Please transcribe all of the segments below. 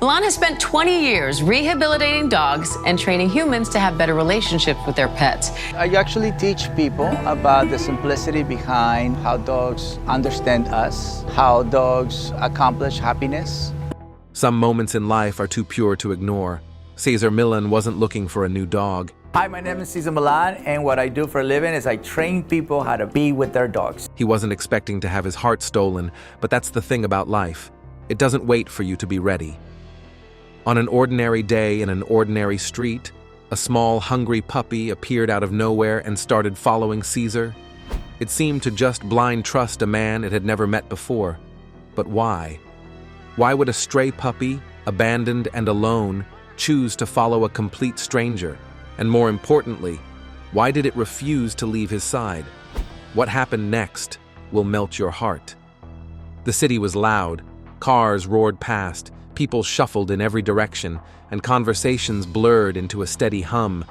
Milan has spent 20 years rehabilitating dogs and training humans to have better relationships with their pets. I actually teach people about the simplicity behind how dogs understand us, how dogs accomplish happiness. Some moments in life are too pure to ignore. Cesar Millan wasn't looking for a new dog. Hi, my name is Cesar Milan, and what I do for a living is I train people how to be with their dogs. He wasn't expecting to have his heart stolen, but that's the thing about life. It doesn't wait for you to be ready. On an ordinary day in an ordinary street, a small, hungry puppy appeared out of nowhere and started following Cesar. It seemed to just blind trust a man it had never met before. But why? Why would a stray puppy, abandoned and alone, choose to follow a complete stranger? And more importantly, why did it refuse to leave his side? What happened next will melt your heart. The city was loud. Cars roared past, people shuffled in every direction, and conversations blurred into a steady hum.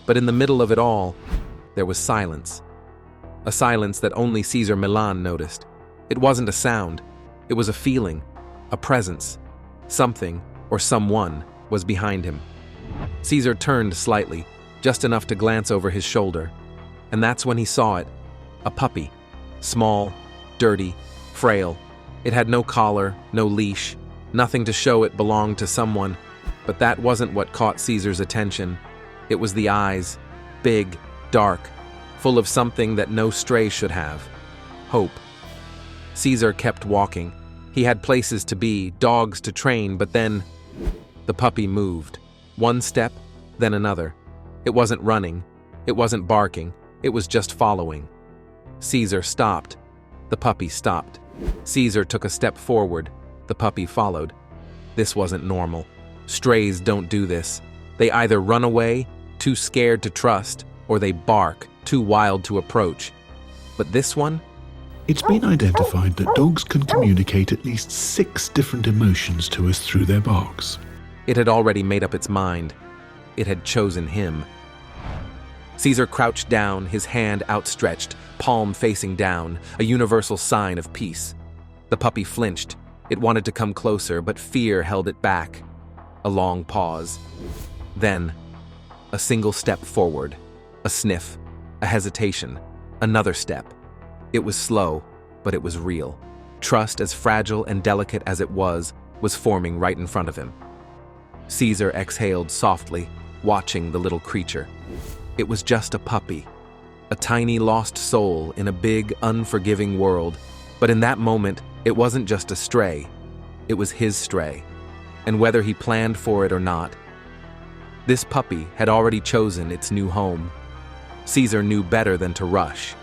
But in the middle of it all, there was silence. A silence that only Cesar Milan noticed. It wasn't a sound. It was a feeling, a presence. Something, or someone, was behind him. Cesar turned slightly, just enough to glance over his shoulder. And that's when he saw it. A puppy. Small, dirty, frail. It had no collar, no leash, nothing to show it belonged to someone. But that wasn't what caught Cesar's attention. It was the eyes. Big, dark, full of something that no stray should have. Hope. Cesar kept walking. He had places to be, dogs to train, but then the puppy moved. One step, then another. It wasn't running. It wasn't barking. It was just following. Cesar stopped. The puppy stopped. Cesar took a step forward. The puppy followed. This wasn't normal. Strays don't do this. They either run away, too scared to trust, or they bark, too wild to approach. But this one? It's been identified that dogs can communicate at least 6 different emotions to us through their barks. It had already made up its mind. It had chosen him. Cesar crouched down, his hand outstretched, palm facing down, a universal sign of peace. The puppy flinched. It wanted to come closer, but fear held it back. A long pause. Then, a single step forward. A sniff. A hesitation. Another step. It was slow, but it was real. Trust, as fragile and delicate as it was forming right in front of him. Cesar exhaled softly, watching the little creature. It was just a puppy, a tiny lost soul in a big, unforgiving world. But in that moment, it wasn't just a stray. It was his stray. And whether he planned for it or not, this puppy had already chosen its new home. Cesar knew better than to rush.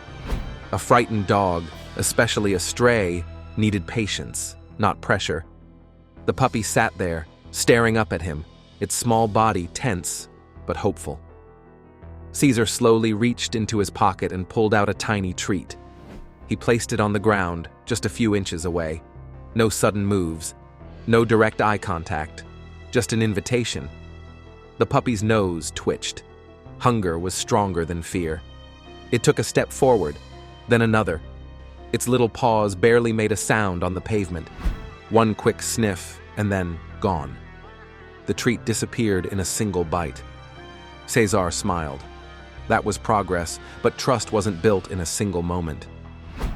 A frightened dog, especially a stray, needed patience, not pressure. The puppy sat there, staring up at him, its small body tense but hopeful. Cesar slowly reached into his pocket and pulled out a tiny treat. He placed it on the ground, just a few inches away. No sudden moves, no direct eye contact, just an invitation. The puppy's nose twitched. Hunger was stronger than fear. It took a step forward, then another. Its little paws barely made a sound on the pavement. One quick sniff, and then gone. The treat disappeared in a single bite. Cesar smiled. That was progress, but trust wasn't built in a single moment.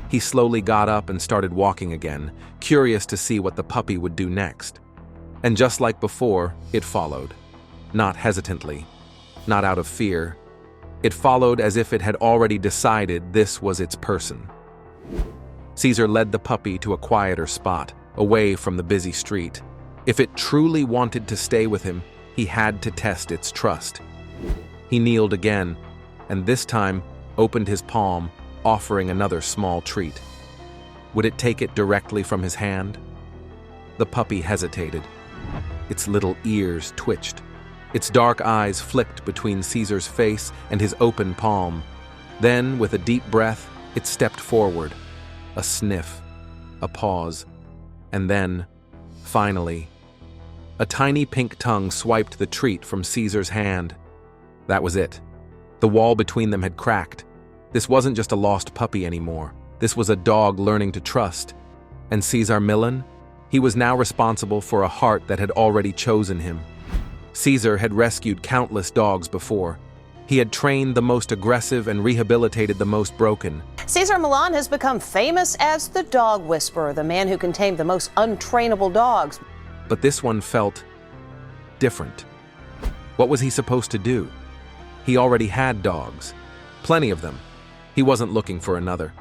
He slowly got up and started walking again, curious to see what the puppy would do next. And just like before, it followed. Not hesitantly, not out of fear. It followed as if it had already decided this was its person. Cesar led the puppy to a quieter spot, away from the busy street. If it truly wanted to stay with him, he had to test its trust. He kneeled again, and this time opened his palm, offering another small treat. Would it take it directly from his hand? The puppy hesitated. Its little ears twitched. Its dark eyes flicked between Cesar's face and his open palm. Then, with a deep breath, it stepped forward. A sniff, a pause, and then, finally, a tiny pink tongue swiped the treat from Cesar's hand. That was it. The wall between them had cracked. This wasn't just a lost puppy anymore. This was a dog learning to trust. And Cesar Millan? He was now responsible for a heart that had already chosen him. Cesar had rescued countless dogs before. He had trained the most aggressive and rehabilitated the most broken. Cesar Milan has become famous as the dog whisperer, the man who can tame the most untrainable dogs. But this one felt different. What was he supposed to do? He already had dogs. Plenty of them. He wasn't looking for another.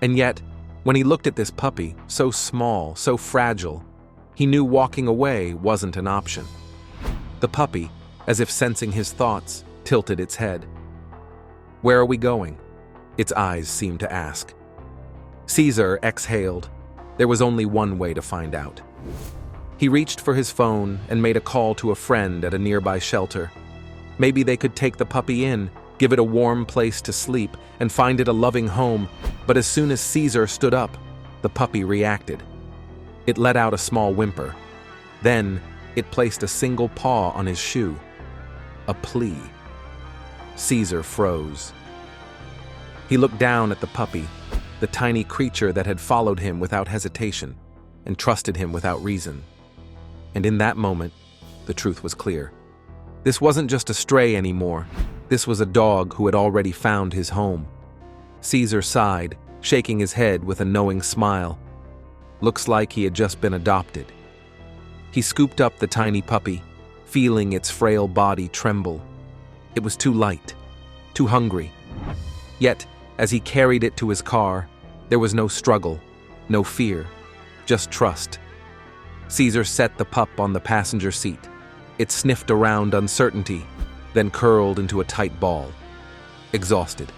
And yet, when he looked at this puppy, so small, so fragile, he knew walking away wasn't an option. The puppy, as if sensing his thoughts, tilted its head. "Where are we going?" its eyes seemed to ask. Cesar exhaled. There was only one way to find out. He reached for his phone and made a call to a friend at a nearby shelter. Maybe they could take the puppy in, give it a warm place to sleep, and find it a loving home. But as soon as Cesar stood up, the puppy reacted. It let out a small whimper. Then, it placed a single paw on his shoe. A plea. Cesar froze. He looked down at the puppy, the tiny creature that had followed him without hesitation and trusted him without reason. And in that moment, the truth was clear. This wasn't just a stray anymore. This was a dog who had already found his home. Cesar sighed, shaking his head with a knowing smile. Looks like he had just been adopted. He scooped up the tiny puppy, feeling its frail body tremble. It was too light, too hungry. Yet, as he carried it to his car, there was no struggle, no fear, just trust. Cesar set the pup on the passenger seat. It sniffed around uncertainty, then curled into a tight ball, exhausted.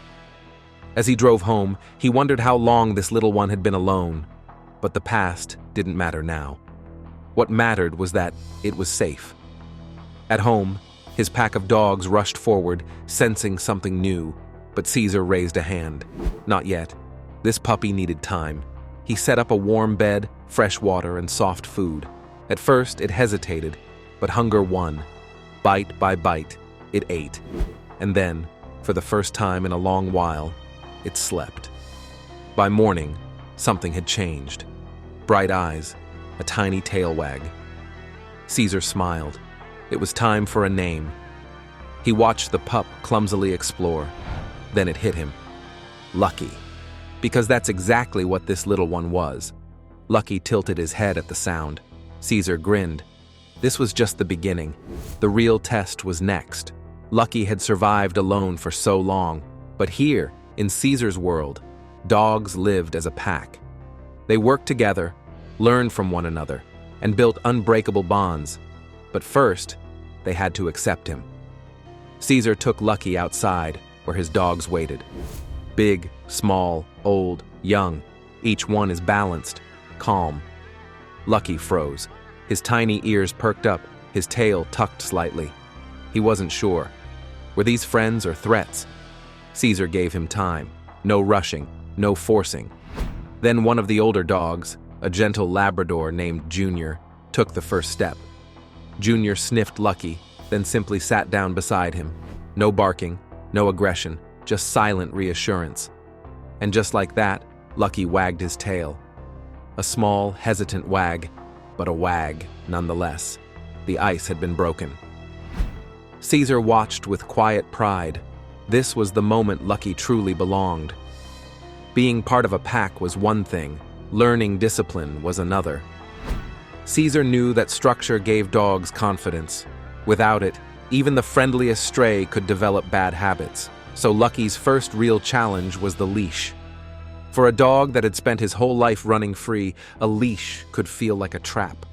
As he drove home, he wondered how long this little one had been alone, but the past didn't matter now. What mattered was that it was safe. At home, his pack of dogs rushed forward, sensing something new, but Cesar raised a hand. Not yet. This puppy needed time. He set up a warm bed, fresh water, and soft food. At first, it hesitated, but hunger won. Bite by bite, it ate. And then, for the first time in a long while, it slept. By morning, something had changed. Bright eyes, a tiny tail wag. Cesar smiled. It was time for a name. He watched the pup clumsily explore. Then it hit him. Lucky. Because that's exactly what this little one was. Lucky tilted his head at the sound. Cesar grinned. This was just the beginning. The real test was next. Lucky had survived alone for so long, but here, in Cesar's world, dogs lived as a pack. They worked together, learned from one another, and built unbreakable bonds. But first, they had to accept him. Cesar took Lucky outside, where his dogs waited. Big, small, old, young, each one is balanced, calm. Lucky froze. His tiny ears perked up, his tail tucked slightly. He wasn't sure. Were these friends or threats? Cesar gave him time. No rushing, no forcing. Then one of the older dogs, a gentle Labrador named Junior, took the first step. Junior sniffed Lucky, then simply sat down beside him. No barking, no aggression, just silent reassurance. And just like that, Lucky wagged his tail. A small, hesitant wag, but a wag nonetheless. The ice had been broken. Cesar watched with quiet pride. This was the moment Lucky truly belonged. Being part of a pack was one thing, learning discipline was another. Cesar knew that structure gave dogs confidence. Without it, even the friendliest stray could develop bad habits. So Lucky's first real challenge was the leash. For a dog that had spent his whole life running free, a leash could feel like a trap.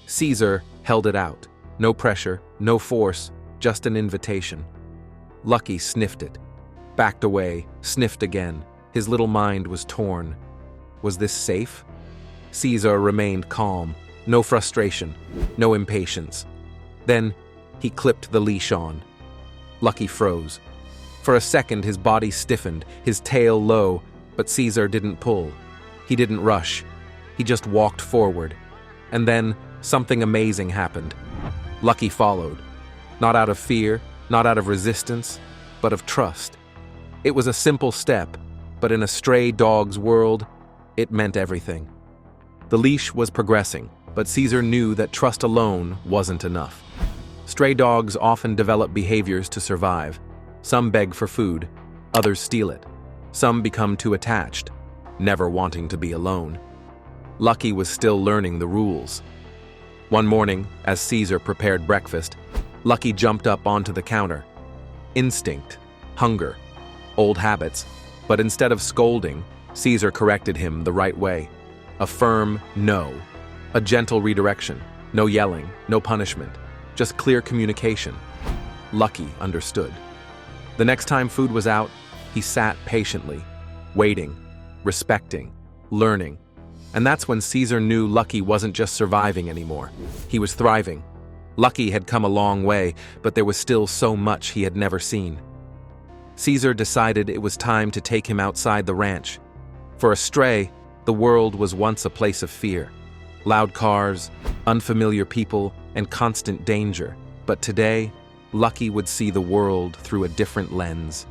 Cesar held it out. No pressure, no force, just an invitation. Lucky sniffed it, backed away, sniffed again. His little mind was torn. Was this safe? Cesar remained calm. No frustration, no impatience. Then, he clipped the leash on. Lucky froze. For a second, his body stiffened, his tail low, but Cesar didn't pull. He didn't rush. He just walked forward. And then, something amazing happened. Lucky followed. Not out of fear, not out of resistance, but of trust. It was a simple step, but in a stray dog's world, it meant everything. The leash was progressing, but Cesar knew that trust alone wasn't enough. Stray dogs often develop behaviors to survive. Some beg for food, others steal it. Some become too attached, never wanting to be alone. Lucky was still learning the rules. One morning, as Cesar prepared breakfast, Lucky jumped up onto the counter. Instinct, hunger, old habits, but instead of scolding, Cesar corrected him the right way. A firm no, a gentle redirection, no yelling, no punishment, just clear communication. Lucky understood. The next time food was out, he sat patiently, waiting, respecting, learning. And that's when Cesar knew Lucky wasn't just surviving anymore. He was thriving. Lucky had come a long way, but there was still so much he had never seen. Cesar decided it was time to take him outside the ranch. For a stray, the world was once a place of fear. Loud cars, unfamiliar people, and constant danger. But today, Lucky would see the world through a different lens.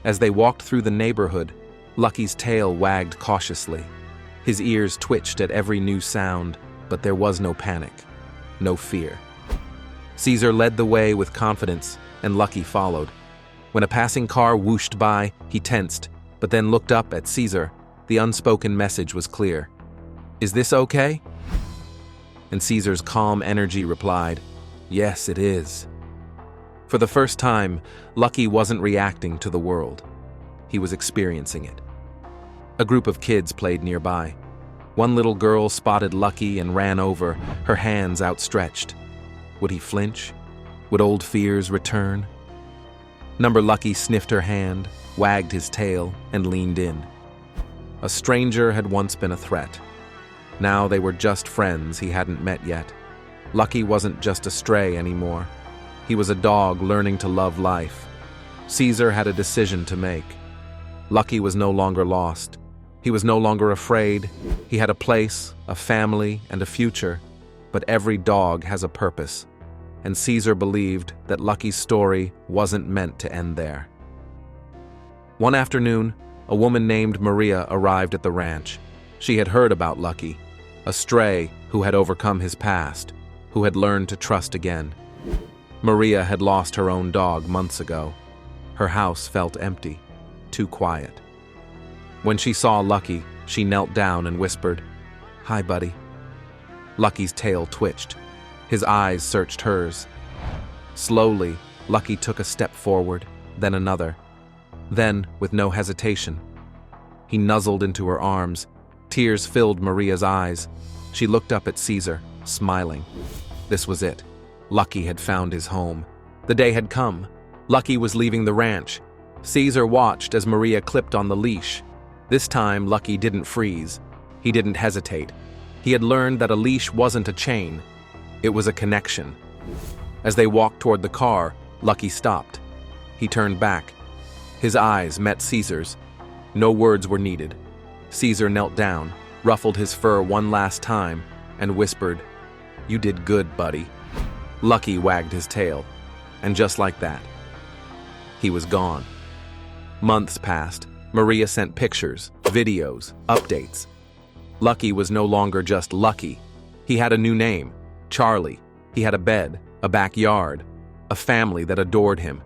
As they walked through the neighborhood, Lucky's tail wagged cautiously. His ears twitched at every new sound, but there was no panic, no fear. Cesar led the way with confidence, and Lucky followed. When a passing car whooshed by, he tensed, but then looked up at Cesar. The unspoken message was clear. "Is this okay?" And Cesar's calm energy replied, "Yes, it is." For the first time, Lucky wasn't reacting to the world. He was experiencing it. A group of kids played nearby. One little girl spotted Lucky and ran over, her hands outstretched. Would he flinch? Would old fears return? Number Lucky sniffed her hand, wagged his tail, and leaned in. A stranger had once been a threat. Now they were just friends he hadn't met yet. Lucky wasn't just a stray anymore. He was a dog learning to love life. Cesar had a decision to make. Lucky was no longer lost. He was no longer afraid. He had a place, a family, and a future. But every dog has a purpose. And Cesar believed that Lucky's story wasn't meant to end there. One afternoon, a woman named Maria arrived at the ranch. She had heard about Lucky, a stray who had overcome his past, who had learned to trust again. Maria had lost her own dog months ago. Her house felt empty, too quiet. When she saw Lucky, she knelt down and whispered, "Hi, buddy." Lucky's tail twitched. His eyes searched hers. Slowly, Lucky took a step forward, then another. Then, with no hesitation, he nuzzled into her arms. Tears filled Maria's eyes. She looked up at Cesar, smiling. This was it. Lucky had found his home. The day had come. Lucky was leaving the ranch. Cesar watched as Maria clipped on the leash. This time, Lucky didn't freeze. He didn't hesitate. He had learned that a leash wasn't a chain. It was a connection. As they walked toward the car, Lucky stopped. He turned back. His eyes met Cesar's. No words were needed. Cesar knelt down, ruffled his fur one last time, and whispered, "You did good, buddy." Lucky wagged his tail, and just like that, he was gone. Months passed. Maria sent pictures, videos, updates. Lucky was no longer just Lucky. He had a new name, Charlie. He had a bed, a backyard, a family that adored him.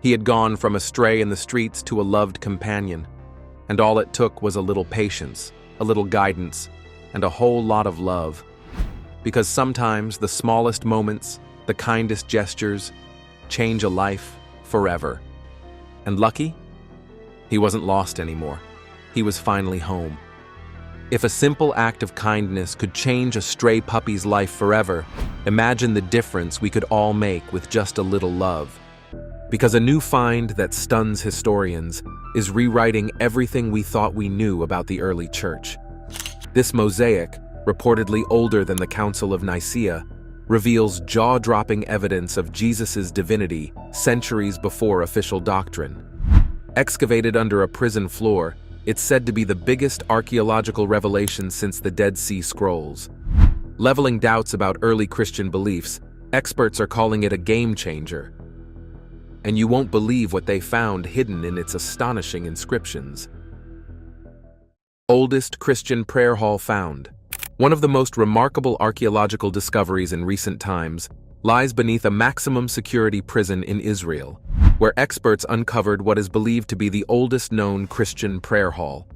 He had gone from a stray in the streets to a loved companion, and all it took was a little patience, a little guidance, and a whole lot of love. Because sometimes the smallest moments, the kindest gestures, change a life forever. And Lucky? He wasn't lost anymore. He was finally home. If a simple act of kindness could change a stray puppy's life forever, imagine the difference we could all make with just a little love. Because a new find that stuns historians is rewriting everything we thought we knew about the early church. This mosaic, reportedly older than the Council of Nicaea, reveals jaw-dropping evidence of Jesus' divinity centuries before official doctrine. Excavated under a prison floor, it's said to be the biggest archaeological revelation since the Dead Sea Scrolls. Leveling doubts about early Christian beliefs, experts are calling it a game changer. And you won't believe what they found hidden in its astonishing inscriptions. Oldest Christian prayer hall found. One of the most remarkable archaeological discoveries in recent times lies beneath a maximum security prison in Israel, where experts uncovered what is believed to be the oldest known Christian prayer hall.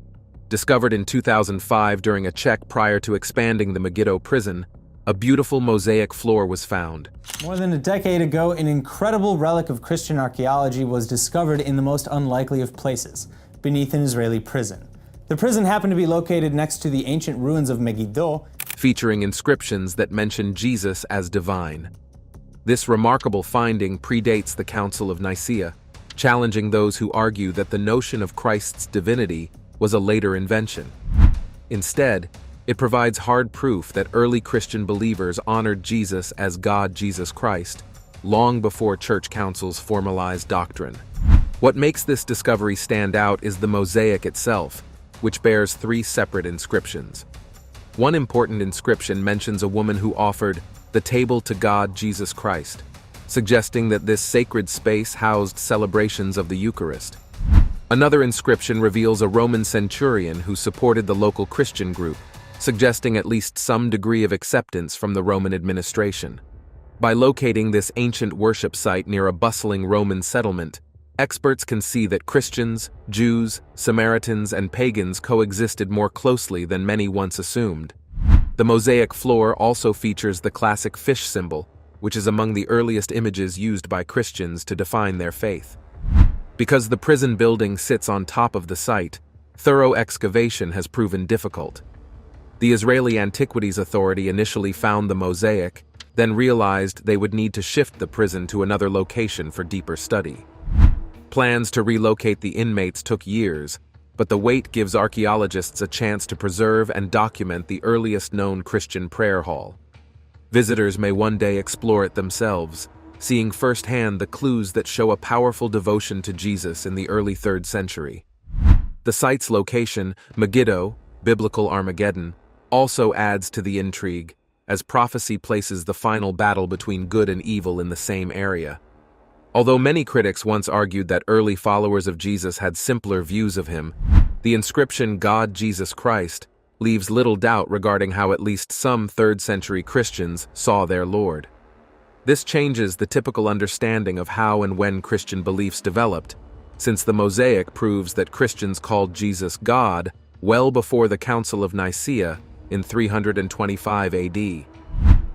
Discovered in 2005 during a check prior to expanding the Megiddo prison, a beautiful mosaic floor was found. More than a decade ago, an incredible relic of Christian archaeology was discovered in the most unlikely of places, beneath an Israeli prison. The prison happened to be located next to the ancient ruins of Megiddo, featuring inscriptions that mention Jesus as divine. This remarkable finding predates the Council of Nicaea, challenging those who argue that the notion of Christ's divinity was a later invention. Instead, it provides hard proof that early Christian believers honored Jesus as God Jesus Christ, long before church councils formalized doctrine. What makes this discovery stand out is the mosaic itself, which bears 3 separate inscriptions. One important inscription mentions a woman who offered the table to God Jesus Christ, suggesting that this sacred space housed celebrations of the Eucharist. Another inscription reveals a Roman centurion who supported the local Christian group, suggesting at least some degree of acceptance from the Roman administration. By locating this ancient worship site near a bustling Roman settlement, experts can see that Christians, Jews, Samaritans, and pagans coexisted more closely than many once assumed. The mosaic floor also features the classic fish symbol, which is among the earliest images used by Christians to define their faith. Because the prison building sits on top of the site, thorough excavation has proven difficult. The Israeli Antiquities Authority initially found the mosaic, then realized they would need to shift the prison to another location for deeper study. Plans to relocate the inmates took years, but the wait gives archaeologists a chance to preserve and document the earliest known Christian prayer hall. Visitors may one day explore it themselves, seeing firsthand the clues that show a powerful devotion to Jesus in the early 3rd century. The site's location, Megiddo, biblical Armageddon, also adds to the intrigue, as prophecy places the final battle between good and evil in the same area. Although many critics once argued that early followers of Jesus had simpler views of him, the inscription God Jesus Christ leaves little doubt regarding how at least some 3rd century Christians saw their Lord. This changes the typical understanding of how and when Christian beliefs developed, since the mosaic proves that Christians called Jesus God well before the Council of Nicaea in 325 AD.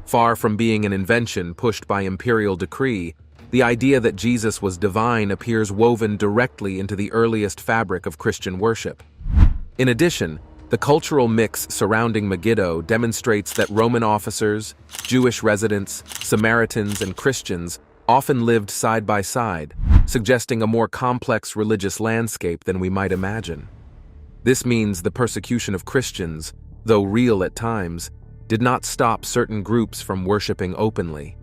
Far from being an invention pushed by imperial decree, the idea that Jesus was divine appears woven directly into the earliest fabric of Christian worship. In addition, the cultural mix surrounding Megiddo demonstrates that Roman officers, Jewish residents, Samaritans, and Christians often lived side by side, suggesting a more complex religious landscape than we might imagine. This means the persecution of Christians, though real at times, did not stop certain groups from worshiping openly.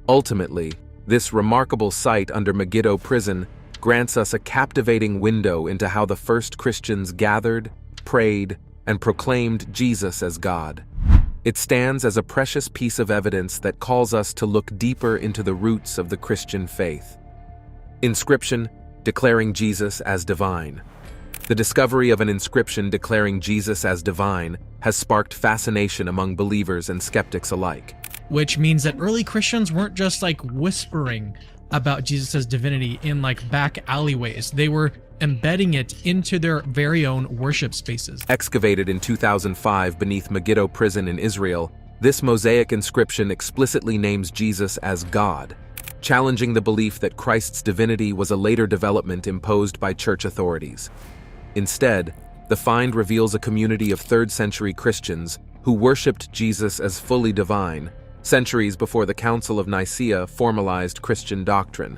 Ultimately, this remarkable site under Megiddo prison grants us a captivating window into how the first Christians gathered, prayed, and proclaimed Jesus as God. It stands as a precious piece of evidence that calls us to look deeper into the roots of the Christian faith. Inscription declaring Jesus as divine. The discovery of an inscription declaring Jesus as divine has sparked fascination among believers and skeptics alike. Which means that early Christians weren't just like whispering about Jesus' divinity in like back alleyways. They were embedding it into their very own worship spaces. Excavated in 2005 beneath Megiddo prison in Israel, this mosaic inscription explicitly names Jesus as God, challenging the belief that Christ's divinity was a later development imposed by church authorities. Instead, the find reveals a community of 3rd century Christians who worshipped Jesus as fully divine, centuries before the Council of Nicaea formalized Christian doctrine.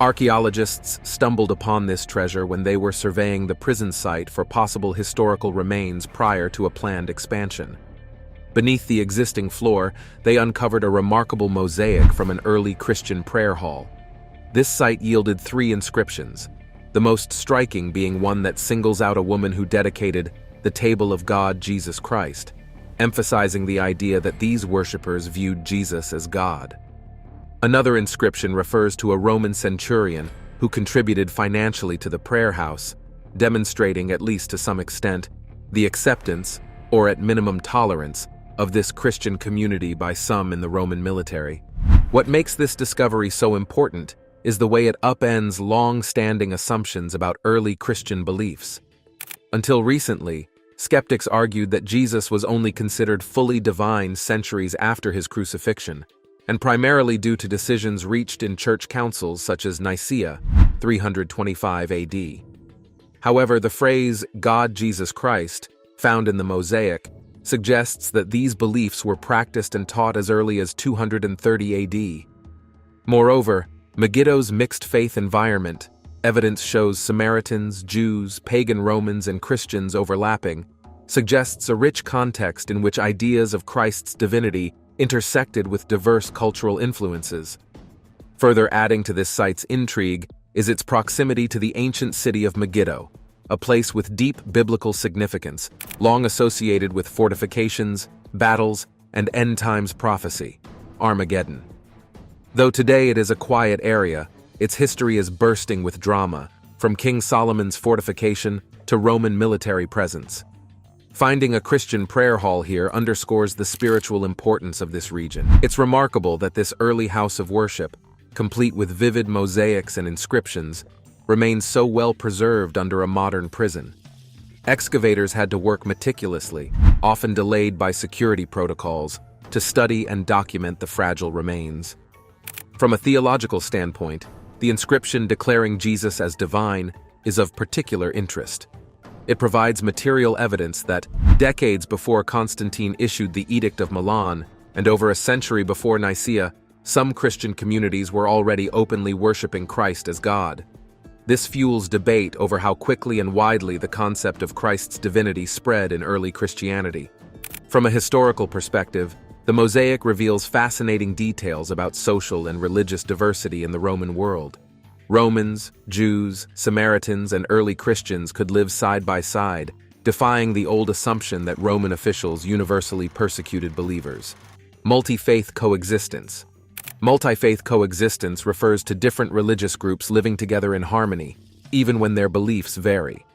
Archaeologists stumbled upon this treasure when they were surveying the prison site for possible historical remains prior to a planned expansion. Beneath the existing floor, they uncovered a remarkable mosaic from an early Christian prayer hall. This site yielded 3 inscriptions, the most striking being one that singles out a woman who dedicated the table of God Jesus Christ, emphasizing the idea that these worshippers viewed Jesus as God. Another inscription refers to a Roman centurion who contributed financially to the prayer house, demonstrating, at least to some extent, the acceptance, or at minimum tolerance, of this Christian community by some in the Roman military. What makes this discovery so important is the way it upends long-standing assumptions about early Christian beliefs. Until recently, skeptics argued that Jesus was only considered fully divine centuries after his crucifixion, and primarily due to decisions reached in church councils such as Nicaea, 325 AD. However, the phrase God Jesus Christ, found in the mosaic, suggests that these beliefs were practiced and taught as early as 230 AD. Moreover, Megiddo's mixed faith environment, evidence shows Samaritans, Jews, pagan Romans, and Christians overlapping, suggests a rich context in which ideas of Christ's divinity intersected with diverse cultural influences. Further adding to this site's intrigue is its proximity to the ancient city of Megiddo, a place with deep biblical significance, long associated with fortifications, battles, and end-times prophecy, Armageddon. Though today it is a quiet area, its history is bursting with drama, from King Solomon's fortification to Roman military presence. Finding a Christian prayer hall here underscores the spiritual importance of this region. It's remarkable that this early house of worship, complete with vivid mosaics and inscriptions, remains so well preserved under a modern prison. Excavators had to work meticulously, often delayed by security protocols, to study and document the fragile remains. From a theological standpoint, the inscription declaring Jesus as divine is of particular interest. It provides material evidence that, decades before Constantine issued the Edict of Milan, and over a century before Nicaea, some Christian communities were already openly worshiping Christ as God. This fuels debate over how quickly and widely the concept of Christ's divinity spread in early Christianity. From a historical perspective, the mosaic reveals fascinating details about social and religious diversity in the Roman world. Romans, Jews, Samaritans, and early Christians could live side by side, defying the old assumption that Roman officials universally persecuted believers. Multi-faith coexistence. Multi-faith coexistence refers to different religious groups living together in harmony, even when their beliefs vary.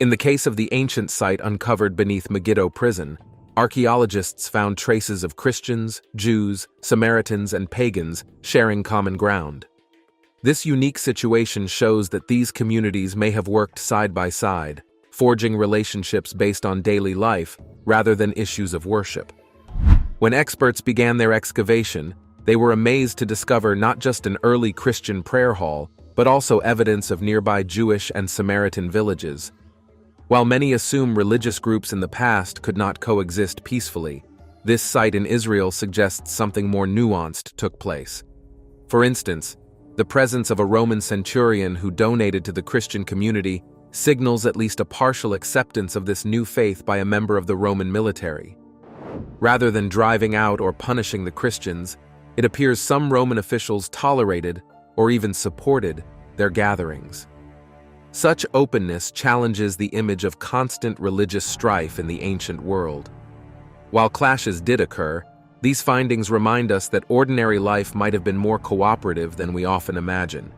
In the case of the ancient site uncovered beneath Megiddo prison, archaeologists found traces of Christians, Jews, Samaritans, and pagans sharing common ground. This unique situation shows that these communities may have worked side by side, forging relationships based on daily life rather than issues of worship. When experts began their excavation, they were amazed to discover not just an early Christian prayer hall, but also evidence of nearby Jewish and Samaritan villages. While many assume religious groups in the past could not coexist peacefully, this site in Israel suggests something more nuanced took place. For instance, the presence of a Roman centurion who donated to the Christian community signals at least a partial acceptance of this new faith by a member of the Roman military. Rather than driving out or punishing the Christians, it appears some Roman officials tolerated, or even supported, their gatherings. Such openness challenges the image of constant religious strife in the ancient world. While clashes did occur, these findings remind us that ordinary life might have been more cooperative than we often imagine.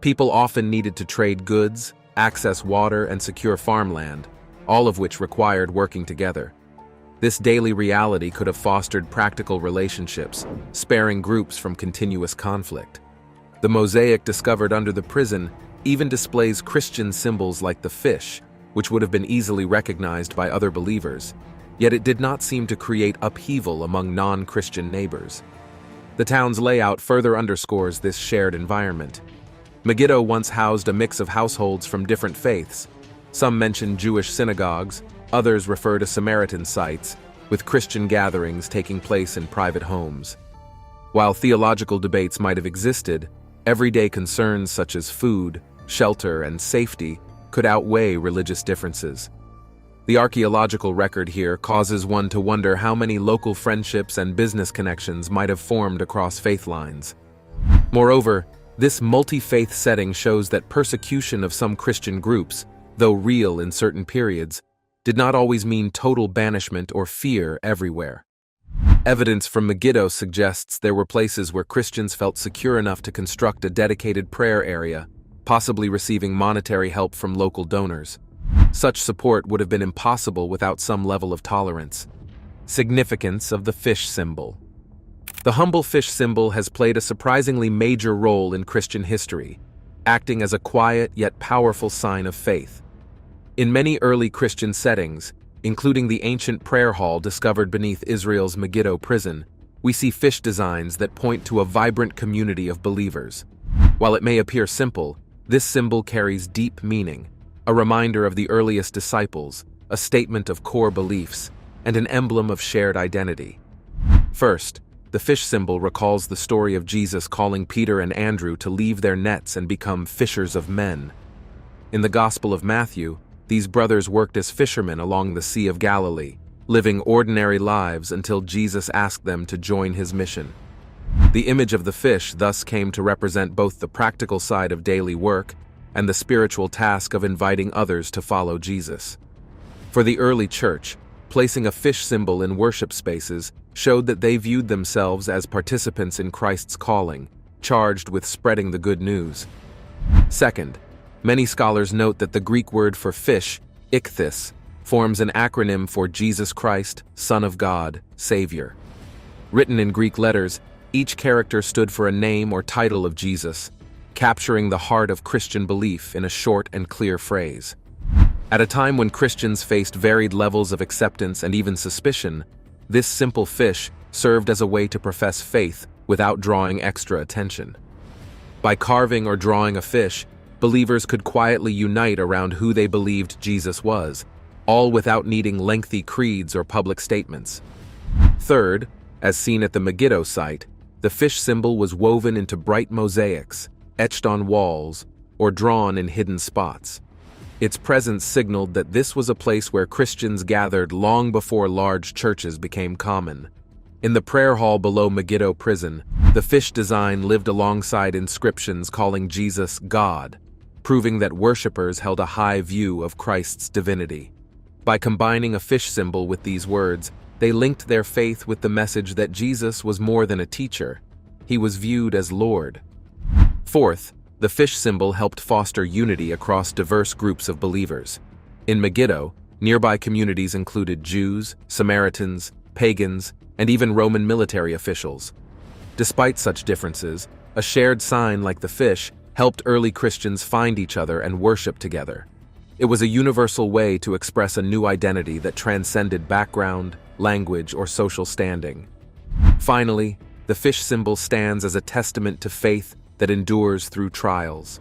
People often needed to trade goods, access water, and secure farmland, all of which required working together. This daily reality could have fostered practical relationships, sparing groups from continuous conflict. The mosaic discovered under the prison even displays Christian symbols like the fish, which would have been easily recognized by other believers, yet it did not seem to create upheaval among non-Christian neighbors. The town's layout further underscores this shared environment. Megiddo once housed a mix of households from different faiths. Some mention Jewish synagogues, others refer to Samaritan sites, with Christian gatherings taking place in private homes. While theological debates might have existed, everyday concerns such as food, shelter, and safety could outweigh religious differences. The archaeological record here causes one to wonder how many local friendships and business connections might have formed across faith lines. Moreover, this multi-faith setting shows that persecution of some Christian groups, though real in certain periods, did not always mean total banishment or fear everywhere. Evidence from Megiddo suggests there were places where Christians felt secure enough to construct a dedicated prayer area, possibly receiving monetary help from local donors. Such support would have been impossible without some level of tolerance. Significance of the fish symbol. The humble fish symbol has played a surprisingly major role in Christian history, acting as a quiet yet powerful sign of faith. In many early Christian settings, including the ancient prayer hall discovered beneath Israel's Megiddo prison, we see fish designs that point to a vibrant community of believers. While it may appear simple, this symbol carries deep meaning, a reminder of the earliest disciples, a statement of core beliefs, and an emblem of shared identity. First, the fish symbol recalls the story of Jesus calling Peter and Andrew to leave their nets and become fishers of men. In the Gospel of Matthew, these brothers worked as fishermen along the Sea of Galilee, living ordinary lives until Jesus asked them to join his mission. The image of the fish thus came to represent both the practical side of daily work and the spiritual task of inviting others to follow Jesus. For the early church, placing a fish symbol in worship spaces showed that they viewed themselves as participants in Christ's calling, charged with spreading the good news. Second, many scholars note that the Greek word for fish, ichthys, forms an acronym for Jesus Christ, Son of God, Savior. Written in Greek letters, each character stood for a name or title of Jesus, capturing the heart of Christian belief in a short and clear phrase. At a time when Christians faced varied levels of acceptance and even suspicion, this simple fish served as a way to profess faith without drawing extra attention. By carving or drawing a fish, believers could quietly unite around who they believed Jesus was, all without needing lengthy creeds or public statements. Third, as seen at the Megiddo site, the fish symbol was woven into bright mosaics, etched on walls, or drawn in hidden spots. Its presence signaled that this was a place where Christians gathered long before large churches became common. In the prayer hall below Megiddo prison, the fish design lived alongside inscriptions calling Jesus God, proving that worshippers held a high view of Christ's divinity. By combining a fish symbol with these words, they linked their faith with the message that Jesus was more than a teacher. He was viewed as Lord. Fourth, the fish symbol helped foster unity across diverse groups of believers. In Megiddo, nearby communities included Jews, Samaritans, pagans, and even Roman military officials. Despite such differences, a shared sign like the fish helped early Christians find each other and worship together. It was a universal way to express a new identity that transcended background, language, or social standing. Finally, the fish symbol stands as a testament to faith that endures through trials.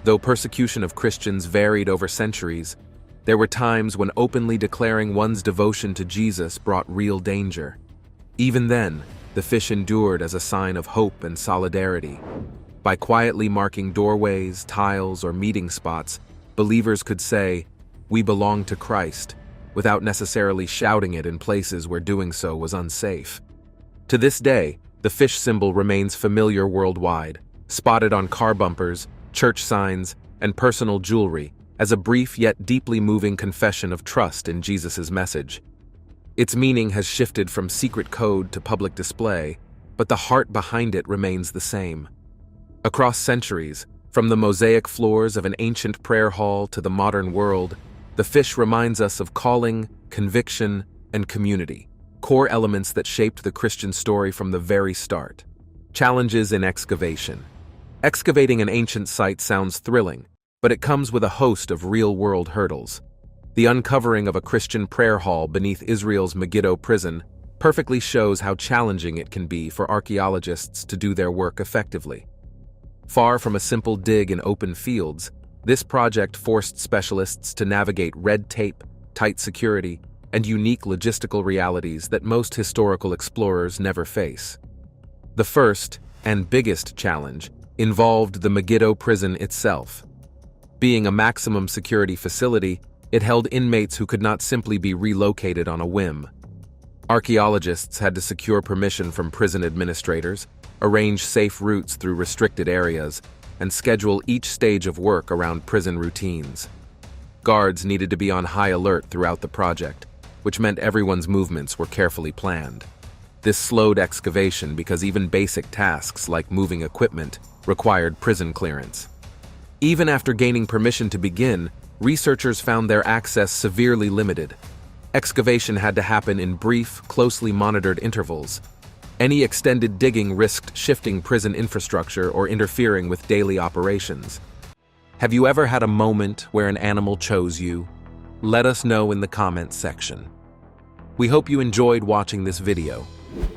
Though persecution of Christians varied over centuries, there were times when openly declaring one's devotion to Jesus brought real danger. Even then, the fish endured as a sign of hope and solidarity. By quietly marking doorways, tiles, or meeting spots, believers could say, "We belong to Christ," without necessarily shouting it in places where doing so was unsafe. To this day, the fish symbol remains familiar worldwide, spotted on car bumpers, church signs, and personal jewelry as a brief yet deeply moving confession of trust in Jesus' message. Its meaning has shifted from secret code to public display, but the heart behind it remains the same. Across centuries, from the mosaic floors of an ancient prayer hall to the modern world, the fish reminds us of calling, conviction, and community, core elements that shaped the Christian story from the very start. Challenges in excavation. Excavating an ancient site sounds thrilling, but it comes with a host of real-world hurdles. The uncovering of a Christian prayer hall beneath Israel's Megiddo prison perfectly shows how challenging it can be for archaeologists to do their work effectively. Far from a simple dig in open fields, this project forced specialists to navigate red tape, tight security, and unique logistical realities that most historical explorers never face. The first, and biggest challenge, involved the Megiddo prison itself. Being a maximum security facility, it held inmates who could not simply be relocated on a whim. Archaeologists had to secure permission from prison administrators, arrange safe routes through restricted areas, and schedule each stage of work around prison routines. Guards needed to be on high alert throughout the project, which meant everyone's movements were carefully planned. This slowed excavation because even basic tasks like moving equipment required prison clearance. Even after gaining permission to begin, researchers found their access severely limited. Excavation had to happen in brief, closely monitored intervals. Any extended digging risked shifting prison infrastructure or interfering with daily operations. Have you ever had a moment where an animal chose you? Let us know in the comments section. We hope you enjoyed watching this video.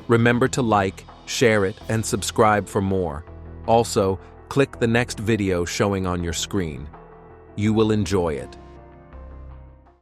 Remember to like, share it, and subscribe for more. Also, click the next video showing on your screen. You will enjoy it.